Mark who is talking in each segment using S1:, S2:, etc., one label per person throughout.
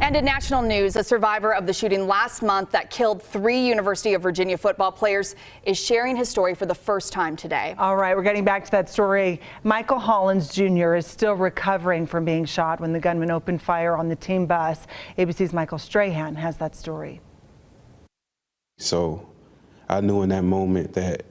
S1: And in national news, a survivor of the shooting last month that killed 3 University of Virginia football players is sharing his story for the first time today.
S2: All right, we're getting back to that story. Michael Hollins Jr. is still recovering from being shot when the gunman opened fire on the team bus. ABC's Michael Strahan has that story.
S3: So I knew in that moment that,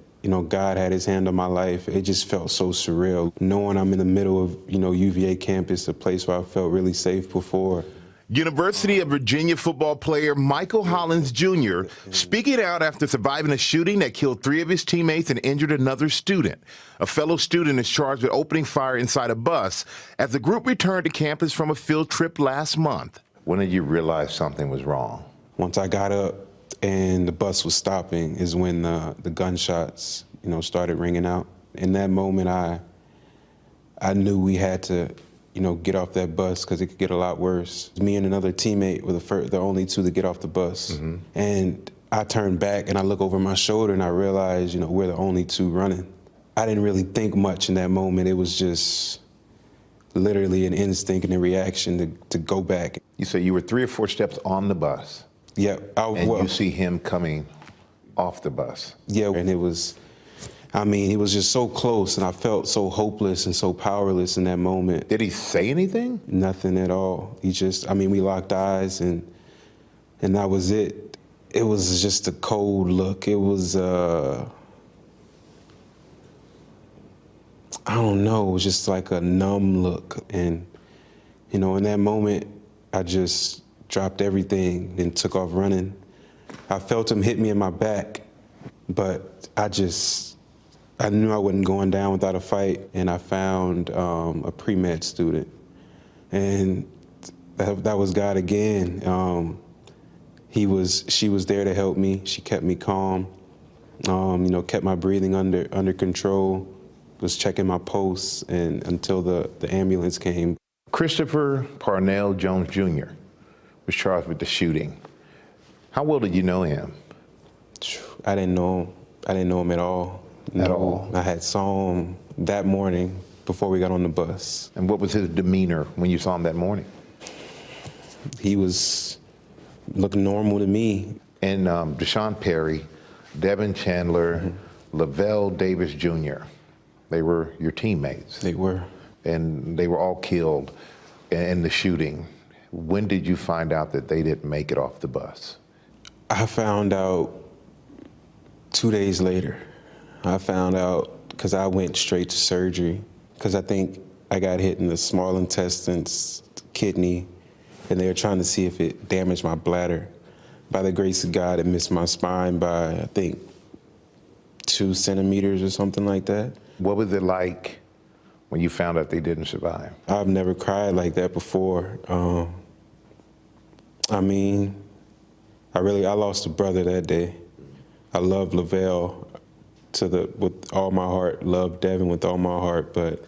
S3: God had his hand on my life. It just felt so surreal. Knowing I'm in the middle of, UVA campus, a place where I felt really safe before.
S4: University of Virginia football player Michael Hollins Jr. speaking out after surviving a shooting that killed 3 of his teammates and injured another student. A fellow student is charged with opening fire inside a bus as the group returned to campus from a field trip last month. When did you realize something was wrong?
S3: Once I got up and the bus was stopping is when the gunshots, started ringing out. In that moment, I knew we had to get off that bus because it could get a lot worse. Me and another teammate were the only 2 to get off the bus. Mm-hmm. And I turned back and I look over my shoulder and I realized, we're the only 2 running. I didn't really think much in that moment. It was just literally an instinct and a reaction to go back.
S4: You say you were 3 or 4 steps on the bus.
S3: Yeah.
S4: You see him coming off the bus.
S3: Yeah, and he was just so close, and I felt so hopeless and so powerless in that moment.
S4: Did he say anything?
S3: Nothing at all. He just, we locked eyes, and that was it. It was just a cold look. It was, I don't know, it was just like a numb look. And, in that moment, I just dropped everything and took off running. I felt him hit me in my back, but I knew I wasn't going down without a fight, and I found a pre-med student, and that was God again. She was there to help me. She kept me calm, kept my breathing under control, was checking my pulse, and until the ambulance came.
S4: Christopher Parnell Jones Jr. was charged with the shooting. How well did you know him?
S3: I didn't know him at all.
S4: At all?
S3: I had saw him that morning before we got on the bus.
S4: And what was his demeanor when you saw him that morning?
S3: He was looking normal to me.
S4: And Deshaun Perry, Devin Chandler, mm-hmm. Lavelle Davis Jr., they were your teammates.
S3: They were.
S4: And they were all killed in the shooting. When did you find out that they didn't make it off the bus?
S3: I found out 2 days later. I found out because I went straight to surgery because I think I got hit in the small intestines, kidney, and they were trying to see if it damaged my bladder. By the grace of God, it missed my spine by, I think, 2 centimeters or something like that.
S4: What was it like when you found out they didn't survive?
S3: I've never cried like that before. I lost a brother that day. I love Lavelle with all my heart, loved Devin with all my heart, but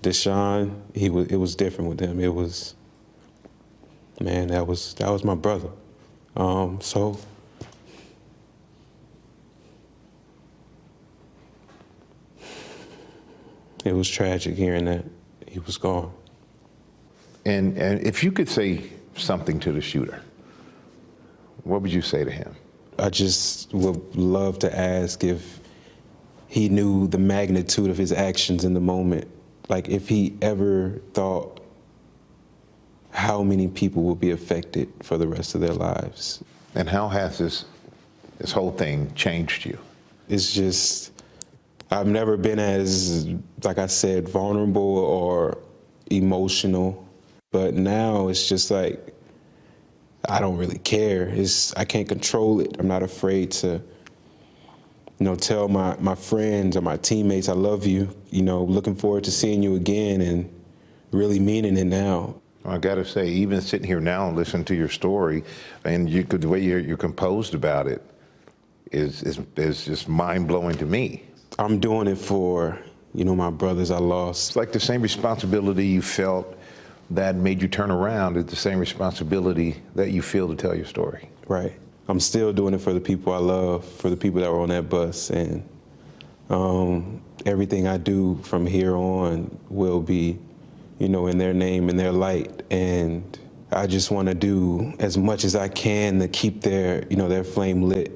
S3: Deshaun, it was different with him. It was, man, that was my brother. So it was tragic hearing that he was gone.
S4: And if you could say something to the shooter, what would you say to him?
S3: I just would love to ask if he knew the magnitude of his actions in the moment. Like if he ever thought how many people will be affected for the rest of their lives.
S4: And how has this whole thing changed you?
S3: It's just, I've never been as, like I said, vulnerable or emotional, but now it's just like, I don't really care. I can't control it. I'm not afraid to, tell my friends or my teammates, I love you, looking forward to seeing you again and really meaning it now.
S4: I got to say, even sitting here now and listening to your story, and the way you're composed about it is just mind-blowing to me.
S3: I'm doing it for, my brothers I lost.
S4: It's like the same responsibility you felt that made you turn around is the same responsibility that you feel to tell your story.
S3: Right. I'm still doing it for the people I love, for the people that were on that bus, and everything I do from here on will be, in their name and their light, and I just want to do as much as I can to keep their, their flame lit.